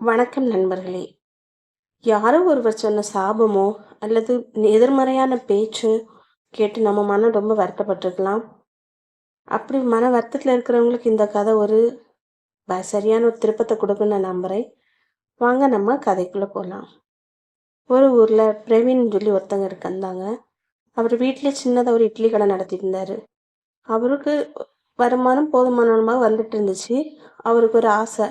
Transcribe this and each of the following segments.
வணக்கம் நண்பர்களே. யாரோ ஒருவர் சொன்ன சாபமோ அல்லது எதிர்மறையான பேச்சு கேட்டு நம்ம மனம் ரொம்ப வருத்தப்பட்டிருக்கலாம். அப்படி மன வருத்தத்தில் இருக்கிறவங்களுக்கு இந்த கதை ஒரு சரியான ஒரு திருப்பத்தை கொடுக்குன்னு நான் நம்புகிறேன். வாங்க நம்ம கதைக்குள்ளே போகலாம். ஒரு ஊரில் பிரவீன் சொல்லி ஒருத்தங்க இருந்தாங்க. அவர் வீட்டிலே சின்னதாக ஒரு இட்லி கடை நடத்திட்டு இருந்தார். அவருக்கு வருமானம் போதுமானமாக வந்துட்டு இருந்துச்சு. அவருக்கு ஒரு ஆசை,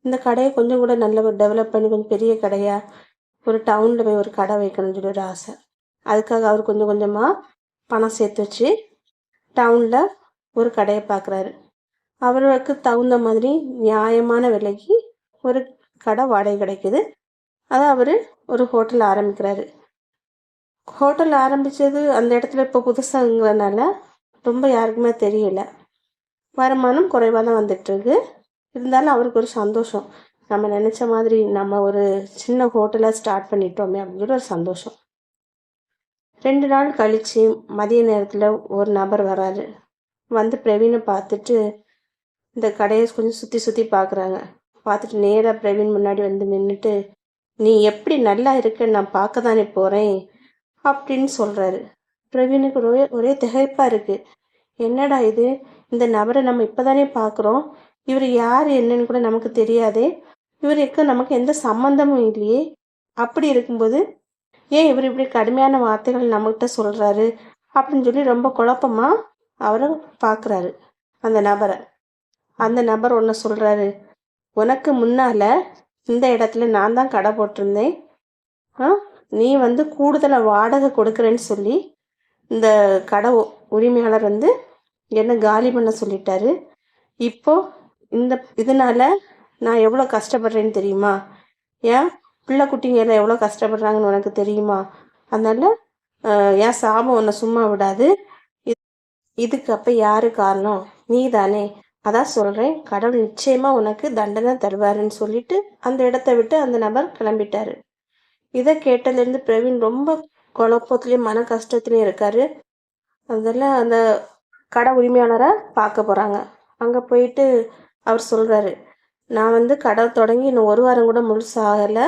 இந்த கடையை கொஞ்சம் கூட நல்ல டெவலப் பண்ணி கொஞ்சம் பெரிய கடையாக ஒரு டவுனில் போய் ஒரு கடை வைக்கணும்னு சொல்லி ஒரு ஆசை. அதுக்காக அவர் கொஞ்சம் கொஞ்சமாக பணம் சேர்த்து வச்சு டவுனில் ஒரு கடையை பார்க்குறாரு. அவருக்கு தகுந்த மாதிரி நியாயமான விலைக்கு ஒரு கடை வாடகை கிடைக்குது. அதை அவர் ஒரு ஹோட்டல் ஆரம்பிக்கிறாரு. ஹோட்டல் ஆரம்பித்தது அந்த இடத்துல இப்போ புதுசாங்கிறதுனால ரொம்ப யாருக்குமே தெரியல. வருமானம் குறைவாக தான் வந்துட்டுருக்கு. இருந்தாலும் அவருக்கு ஒரு சந்தோஷம், நம்ம நினச்ச மாதிரி நம்ம ஒரு சின்ன ஹோட்டலாக ஸ்டார்ட் பண்ணிட்டோமே அப்படிங்கிற ஒரு சந்தோஷம். 2 நாள் கழித்து மதிய நேரத்தில் ஒரு நபர் வராரு. வந்து பிரவீனை பார்த்துட்டு இந்த கடையை கொஞ்சம் சுற்றி சுற்றி பார்க்குறாங்க. பார்த்துட்டு நேராக பிரவீன் முன்னாடி வந்து நின்றுட்டு, நீ எப்படி நல்லா இருக்கன்னு நான் பார்க்க தானே போகிறேன் அப்படின்னு சொல்கிறாரு. பிரவீனுக்கு ஒரே திகைப்பாக இருக்குது. என்னடா இது, இந்த நபரை நம்ம இப்போ தானே பார்க்குறோம், இவர் யார் என்னன்னு கூட நமக்கு தெரியாதே, இவருக்கு நமக்கு எந்த சம்மந்தமும் இல்லையே, அப்படி இருக்கும்போது ஏன் இவர் இப்படி கடுமையான வார்த்தைகள் நம்மகிட்ட சொல்கிறாரு அப்படின்னு சொல்லி ரொம்ப குழப்பமாக அவரை பார்க்குறாரு அந்த நபரை. அந்த நபர் ஒன்று சொல்கிறாரு, உனக்கு முன்னால் இந்த இடத்துல நான் தான் கடை போட்டிருந்தேன், நீ வந்து கூடுதலாக வாடகை கொடுக்குறேன்னு சொல்லி இந்த கடை உரிமையாளர் வந்து என்னை காலி பண்ண சொல்லிட்டாரு. இப்போது இதனால் நான் எவ்வளோ கஷ்டப்படுறேன்னு தெரியுமா? ஏன் பிள்ளை குட்டிங்க எல்லாம் எவ்வளோ கஷ்டப்படுறாங்கன்னு உனக்கு தெரியுமா? அதனால் என் சாபம் உன்னை சும்மா விடாது. இதுக்கு அப்போ யார் காரணம்? நீ தானே. அதான் சொல்கிறேன், கடவுள் நிச்சயமாக உனக்கு தண்டனை தருவாருன்னு சொல்லிட்டு அந்த இடத்த விட்டு அந்த நபர் கிளம்பிட்டாரு. இதை கேட்டதுலேருந்து பிரவீன் ரொம்ப குழப்பத்துலேயும் மன கஷ்டத்துலேயும் இருக்கார். அதெல்லாம் அந்த கடை உரிமையாளரை பார்க்க போகிறாங்க. அங்கே போயிட்டு அவர் சொல்கிறாரு, நான் வந்து கடை தொடங்கி இன்னும் 1 வாரம் கூட முழுசாகலை.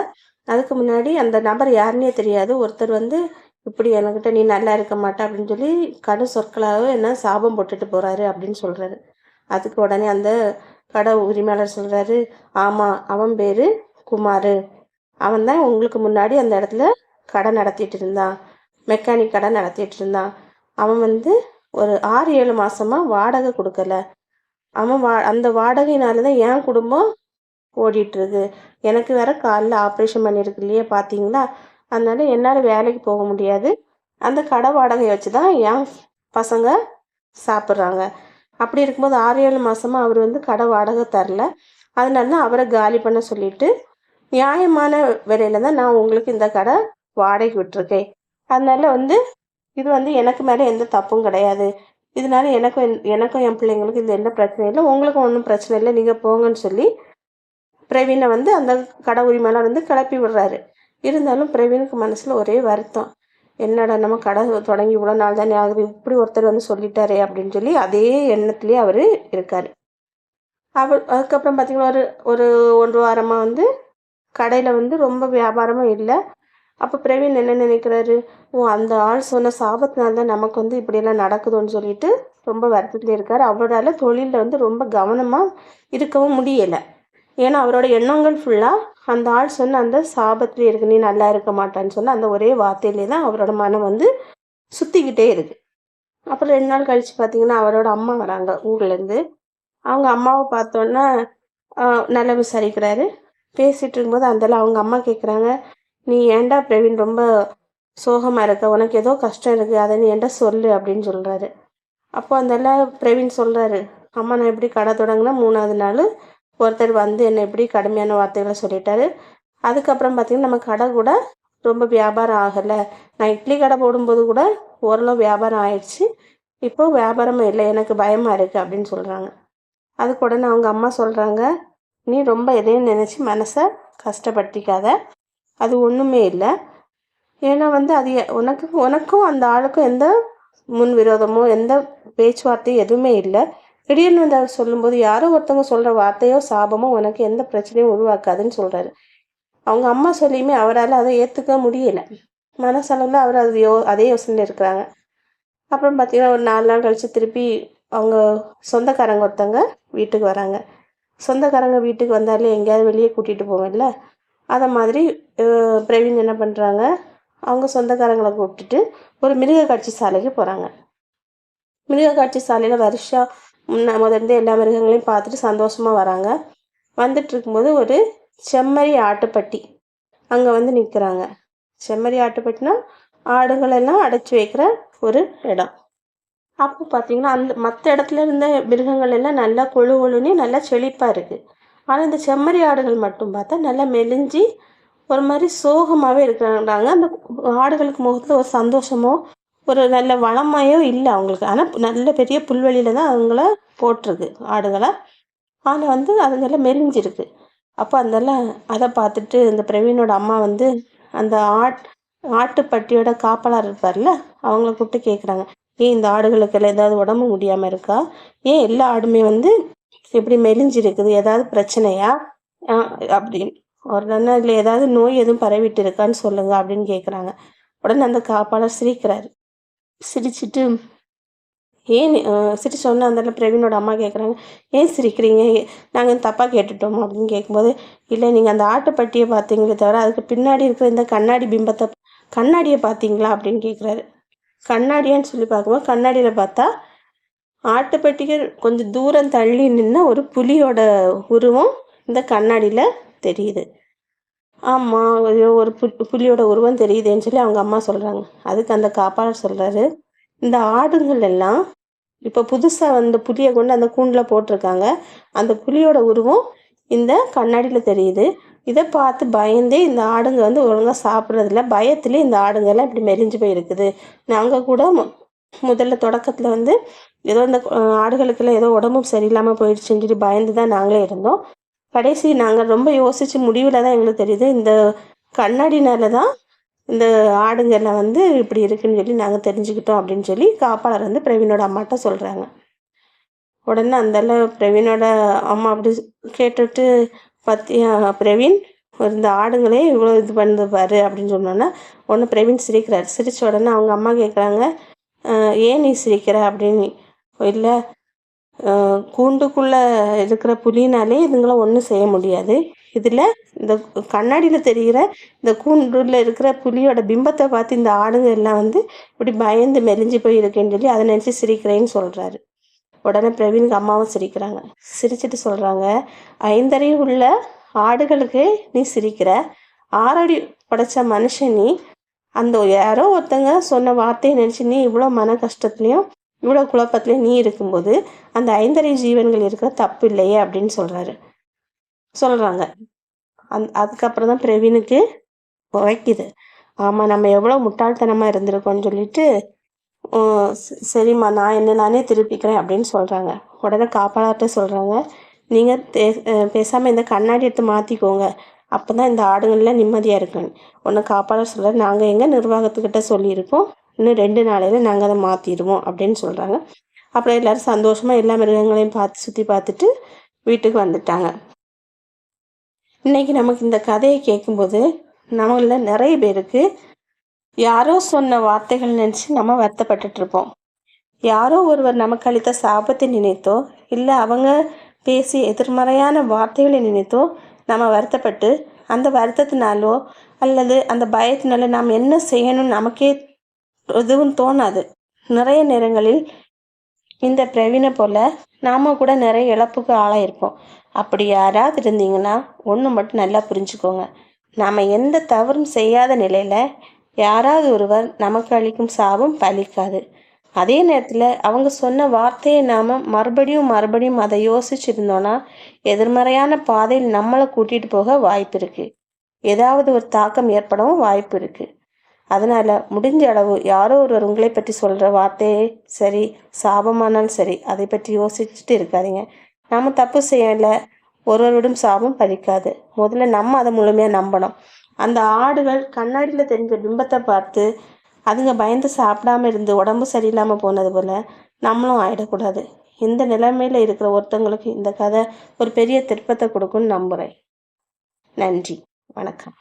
அதுக்கு முன்னாடி அந்த நபர் யாருன்னே தெரியாது. ஒருத்தர் வந்து இப்படி என்கிட்ட நீ நல்லா இருக்க மாட்டே அப்படின்னு சொல்லி கடை சொற்களாக என்ன சாபம் போட்டுட்டு போகிறாரு அப்படின்னு சொல்கிறாரு. அதுக்கு உடனே அந்த கடை உரிமையாளர் சொல்கிறாரு, ஆமாம், அவன் பேர் குமார். அவன் தான் உங்களுக்கு முன்னாடி அந்த இடத்துல கடை நடத்திட்டு இருந்தான், மெக்கானிக் கடை நடத்திட்டு இருந்தான். அவன் வந்து ஒரு 6-7 மாதமாக வாடகை கொடுக்கல. அவன் அந்த வாடகையினால தான் என் குடும்பம் ஓடிட்டுருக்கு. எனக்கு வேற காலில் ஆப்ரேஷன் பண்ணியிருக்கு இல்லையா, பார்த்தீங்களா? அதனால என்னால் வேலைக்கு போக முடியாது. அந்த கடை வாடகை வச்சு தான் என் பசங்க சாப்பிட்றாங்க. அப்படி இருக்கும்போது 6-7 மாதமாக அவர் வந்து கடை வாடகை தரல. அதனால அவரை காலி பண்ண சொல்லிட்டு நியாயமான விலையில தான் நான் உங்களுக்கு இந்த கடை வாடகை விட்டுருக்கேன். அதனால வந்து இது வந்து எனக்கு மேலே எந்த தப்பும் கிடையாது. இதனால எனக்கும் என் பிள்ளைங்களுக்கும் இது எந்த பிரச்சனையும் இல்லை, உங்களுக்கும் ஒன்றும் பிரச்சனை இல்லை, நீங்கள் போங்கன்னு சொல்லி பிரவீனை வந்து அந்த கடை உரிமையாளர் வந்து கிளப்பி விடுறாரு. இருந்தாலும் பிரவீனுக்கு மனசில் ஒரே வருத்தம், என்னடா நம்ம கடை தொடங்கி இவ்வளோ நாள் தானே ஆகுது, இப்படி ஒருத்தர் வந்து சொல்லிட்டாரே அப்படின்னு சொல்லி அதே எண்ணத்துலேயே அவர் இருக்கார். அதுக்கப்புறம் பார்த்திங்கன்னா ஒரு 1 வாரமாக வந்து கடையில் வந்து ரொம்ப வியாபாரமும் இல்லை. அப்போ பிரவீன் என்ன நினைக்கிறாரு, அந்த ஆள் சொன்ன சாபத்தினால தான் நமக்கு வந்து இப்படியெல்லாம் நடக்குதுன்னு சொல்லிட்டு ரொம்ப வருத்தத்தில் இருக்கார். அவரால் தொழிலில் வந்து ரொம்ப கவனமாக இருக்கவும் முடியலை. ஏன்னா அவரோட எண்ணங்கள் ஃபுல்லாக அந்த ஆள் சொன்ன அந்த சாபத்திலே இருக்கு, நீ நல்லா இருக்க மாட்டான்னு சொன்ன அந்த ஒரே வார்த்தையிலே தான் அவரோட மனம் வந்து சுற்றிக்கிட்டே இருக்குது. அப்புறம் 2 நாள் கழித்து பார்த்திங்கன்னா அவரோட அம்மா வராங்க ஊர்லேருந்து. அவங்க அம்மாவை பார்த்தோன்னா நல்லா விசாரிக்கிறாரு. பேசிகிட்டு இருக்கும்போது அந்தல அவங்க அம்மா கேட்குறாங்க, நீ ஏன்டா பிரவீன் ரொம்ப சோகமாக இருக்க, உனக்கு ஏதோ கஷ்டம் இருக்குது, அதை நீ ஏன்டா சொல்லு அப்படின்னு சொல்கிறாரு. அப்போ அந்தல பிரவீன் சொல்கிறாரு, அம்மா நான் எப்படி கடை தொடங்கினா 3ஆவது நாள் ஒருத்தர் வந்து என்னை எப்படி கடுமையான வார்த்தைகளை சொல்லிட்டாரு. அதுக்கப்புறம் பார்த்திங்கன்னா நம்ம கடை கூட ரொம்ப வியாபாரம் ஆகலை. நான் இட்லி கடை போடும்போது கூட ஓரளவு வியாபாரம் ஆயிடுச்சு, இப்போது வியாபாரமும் இல்லை, எனக்கு பயமாக இருக்குது அப்படின்னு சொல்கிறாங்க. அதுக்கு உடனே அவங்க அம்மா சொல்கிறாங்க, நீ ரொம்ப எதையும் நினச்சி மனசை கஷ்டப்படுத்திக்காத, அது ஒன்றுமே இல்லை. ஏன்னா வந்து அது உனக்கும் அந்த ஆளுக்கும் எந்த முன் விரோதமோ எந்த பேச்சுவார்த்தையும் எதுவுமே இல்லை. திடீர்னு வந்து அவர் சொல்லும்போது யாரோ ஒருத்தவங்க சொல்கிற வார்த்தையோ சாபமோ உனக்கு எந்த பிரச்சனையும் உருவாக்காதுன்னு சொல்கிறாரு. அவங்க அம்மா சொல்லியுமே அவரால் அதை ஏற்றுக்க முடியலை. மனசளவில் அவர் அது அதே யோசனையில் இருக்கிறாங்க. அப்புறம் பார்த்தீங்கன்னா ஒரு 4 நாள் கழித்து திருப்பி அவங்க சொந்தக்காரங்க ஒருத்தவங்க வீட்டுக்கு வராங்க. சொந்தக்காரங்க வீட்டுக்கு வந்தாலே எங்கேயாவது வெளியே கூட்டிகிட்டு போவேன்ல, அதை மாதிரி பிரவீன் என்ன பண்ணுறாங்க, அவங்க சொந்தக்காரங்களை கூப்பிட்டுட்டு ஒரு மிருக காட்சி சாலைக்கு போகிறாங்க. மிருக காட்சி சாலையில் வருஷம் முதல்ல எல்லா மிருகங்களையும் பார்த்துட்டு சந்தோஷமாக வராங்க. வந்துட்டு இருக்கும்போது ஒரு செம்மறி ஆட்டுப்பட்டி அங்கே வந்து நிற்கிறாங்க. செம்மறி ஆட்டுப்பட்டினா ஆடுகளெல்லாம் அடைச்சி வைக்கிற ஒரு இடம். அப்போ பார்த்தீங்கன்னா அந்த மற்ற இடத்துல இருந்த மிருகங்கள் எல்லாம் நல்லா கொழுன்னு நல்லா செழிப்பாக இருக்குது. ஆனால் இந்த செம்மறி ஆடுகள் மட்டும் பார்த்தா நல்லா மெலிஞ்சி ஒரு மாதிரி சோகமாகவே இருக்கிறாங்க. அந்த ஆடுகளுக்கு முகத்தில் ஒரு சந்தோஷமோ ஒரு நல்ல வளமையோ இல்லை அவங்களுக்கு. ஆனால் நல்ல பெரிய புல்வெளியில் தான் அவங்கள போட்டிருக்கு ஆடுகளை. ஆனால் வந்து அதுங்கெல்லாம் மெலிஞ்சிருக்கு. அப்போ அதெல்லாம் அதை பார்த்துட்டு இந்த பிரவீனோட அம்மா வந்து அந்த ஆட்டுப்பட்டியோட காப்பாளர் இருப்பார்ல, அவங்கள கூப்பிட்டு கேட்குறாங்க, ஏன் இந்த ஆடுகளுக்கெல்லாம் ஏதாவது உடம்பு முடியாமல் இருக்கா? ஏன் எல்லா ஆடுமே வந்து இப்படி மெலிஞ்சிருக்குது? ஏதாவது பிரச்சனையா அப்படின்னு உடனே இல்லை ஏதாவது நோய் எதுவும் பரவிட்டு இருக்கான்னு சொல்லுங்க அப்படின்னு கேட்குறாங்க. உடனே அந்த காப்பாளர் சிரிக்கிறாரு. சிரிச்சிட்டு ஏன் சிரிச்சோன்னே அந்த பிரவீனோட அம்மா கேட்குறாங்க, ஏன் சிரிக்கிறீங்க? நாங்கள் தப்பாக கேட்டுட்டோமா அப்படின்னு கேட்கும்போது, இல்லை நீங்கள் அந்த ஆட்டுப்பட்டியை பார்த்தீங்களே தவிர அதுக்கு பின்னாடி இருக்கிற இந்த கண்ணாடியை பார்த்தீங்களா அப்படின்னு கேட்குறாரு. கண்ணாடியான்னு சொல்லி பார்க்கும்போது கண்ணாடியில் பார்த்தா ஆட்டுப்பட்டிக்கு கொஞ்சம் தூரம் தள்ளி நின்று ஒரு புலியோட உருவம் இந்த கண்ணாடியில் தெரியுது. ஆமாம், ஒரு புலியோட உருவம் தெரியுதுன்னு சொல்லி அவங்க அம்மா சொல்கிறாங்க. அதுக்கு அந்த காப்பாளர் சொல்கிறாரு, இந்த ஆடுங்கள் எல்லாம் இப்போ புதுசாக அந்த புலியை கொண்டு அந்த கூண்டில் போட்டிருக்காங்க. அந்த புலியோட உருவம் இந்த கண்ணாடியில் தெரியுது. இதை பார்த்து பயந்தே இந்த ஆடுங்க வந்து ஒழுங்காக சாப்பிட்றதில்ல. பயத்திலே இந்த ஆடுங்கெல்லாம் இப்படி மெலிஞ்சு போயிருக்குது. நாங்கள் கூட முதல்ல தொடக்கத்தில் வந்து ஏதோ இந்த ஆடுகளுக்கெல்லாம் ஏதோ உடம்பும் சரியில்லாமல் போயிடுச்சுன்னு சொல்லி பயந்து தான் நாங்களே இருந்தோம். கடைசி நாங்கள் ரொம்ப யோசித்து முடிவில் தான் எங்களுக்கு தெரியுது, இந்த கண்ணாடினால தான் இந்த ஆடுங்கெல்லாம் வந்து இப்படி இருக்குன்னு சொல்லி நாங்கள் தெரிஞ்சுக்கிட்டோம் அப்படின்னு சொல்லி காப்பாளர் வந்து பிரவீனோட அம்மாட்ட சொல்கிறாங்க. உடனே அந்தெல்லாம் பிரவீனோட அம்மா அப்படி கேட்டுட்டு, பார்த்தியா பிரவீன், இந்த ஆடுங்களே இவ்வளோ இது பண்ணுது பாரு அப்படின்னு சொன்னோன்னா உடனே பிரவீன் சிரிக்கிறார். சிரித்த உடனே அவங்க அம்மா கேட்குறாங்க, ஏன் நீ சிரிக்கிற அப்படின்னு. இல்லை, கூண்டுக்குள்ளே இருக்கிற புலினாலே இதுங்களாம் ஒன்றும் செய்ய முடியாது. இதில் இந்த கண்ணாடியில் தெரிகிற இந்த கூண்டில் இருக்கிற புலியோட பிம்பத்தை பார்த்து இந்த ஆடுங்க எல்லாம் வந்து இப்படி பயந்து மெலிஞ்சு போய் இருக்கேன்னு சொல்லி அதை நினச்சி சிரிக்கிறேன்னு சொல்கிறாரு. உடனே பிரவீனுக்கு அம்மாவும் சிரிக்கிறாங்க. சிரிச்சிட்டு சொல்கிறாங்க, 5 அறிவு உள்ள ஆடுகளுக்கு நீ சிரிக்கிற, 6 அடி படைச்ச மனுஷன் நீ. அந்த யாரோ ஒருத்தங்க சொன்ன வார்த்தையை நினச்சி நீ இவ்வளோ மன கஷ்டத்துலேயும் இவ்வளோ குழப்பத்துலேயும் நீ இருக்கும்போது அந்த 5 அறிவு ஜீவன்கள் இருக்கிற தப்பு இல்லையே அப்படின்னு சொல்கிறாங்க. அதுக்கப்புறம் தான் பிரவீனுக்கு உரைக்குது, ஆமாம் நம்ம எவ்வளோ முட்டாள்தனமாக இருந்திருக்கோன்னு சொல்லிட்டு, சரிம்மா நான் நானே திருப்பிக்கிறேன் அப்படின்னு சொல்கிறாங்க. உடனே காப்பாளர்கிட்ட சொல்கிறாங்க, நீங்கள் பேசாமல் இந்த கண்ணாடி எடுத்து மாற்றிக்கோங்க, அப்போ தான் இந்த ஆடுகள்லாம் நிம்மதியாக இருக்குன்னு. ஒன்று காப்பாளர் சொல்கிறார், நாங்கள் எங்கள் நிர்வாகத்துக்கிட்ட சொல்லியிருக்கோம், இன்னும் 2 நாளையில் நாங்கள் அதை மாற்றிடுவோம் அப்படின்னு சொல்கிறாங்க. அப்புறம் எல்லோரும் சந்தோஷமாக எல்லா மிருகங்களையும் சுற்றி பார்த்துட்டு வீட்டுக்கு வந்துட்டாங்க. இன்றைக்கி நமக்கு இந்த கதையை கேட்கும்போது நம்மள நிறைய பேருக்கு யாரோ சொன்ன வார்த்தைகள் நினச்சி நம்ம வருத்தப்பட்டுட்ருப்போம். யாரோ ஒருவர் நமக்கு அளித்த சாபத்தை நினைத்தோ இல்லை அவங்க பேசி எதிர்மறையான வார்த்தைகளை நினைத்தோ நம்ம வருத்தப்பட்டு அந்த வருத்தத்தினாலோ அல்லது அந்த பயத்தினால நாம் என்ன செய்யணும்னு நமக்கே எதுவும் தோணாது. நிறைய நேரங்களில் இந்த பிரவீனை போல் நாம் கூட நிறைய இழப்புக்கு ஆளாயிருப்போம். அப்படி யாராவது இருந்தீங்கன்னா ஒன்று மட்டும் நல்லா புரிஞ்சுக்கோங்க, நாம் எந்த தவறும் செய்யாத நிலையில் யாராவது ஒருவர் நமக்கு அளிக்கும் சாபம் பலிக்காது. அதே நேரத்தில் அவங்க சொன்ன வார்த்தையை நாம் மறுபடியும் அதை யோசிச்சுருந்தோன்னா எதிர்மறையான பாதையில் நம்மளை கூட்டிகிட்டு போக வாய்ப்பு இருக்குது. ஏதாவது ஒரு தாக்கம் ஏற்படவும் வாய்ப்பு இருக்குது. அதனால் முடிஞ்ச அளவு யாரோ ஒருவர் உங்களை பற்றி சொல்கிற வார்த்தையே சரி, சாபமானாலும் சரி, அதை பற்றி யோசிச்சுட்டு இருக்காதீங்க. நம்ம தப்பு செய்யலை, ஒருவரிடம் சாபம் பலிக்காது. முதல்ல நம்ம அதை முழுமையாக நம்பணும். அந்த ஆடுகள் கண்ணாடியில் தெரிஞ்ச பிம்பத்தை பார்த்து அதுங்க பயந்து சாப்பிடாம இருந்து உடம்பு சரியில்லாமல் போனது போல் நம்மளும் ஆகிடக்கூடாது. இந்த நிலைமையில் இருக்கிற ஒருத்தவங்களுக்கு இந்த கதை ஒரு பெரிய திருப்பத்தை கொடுக்கும்னு நம்புகிறேன். நன்றி. வணக்கம்.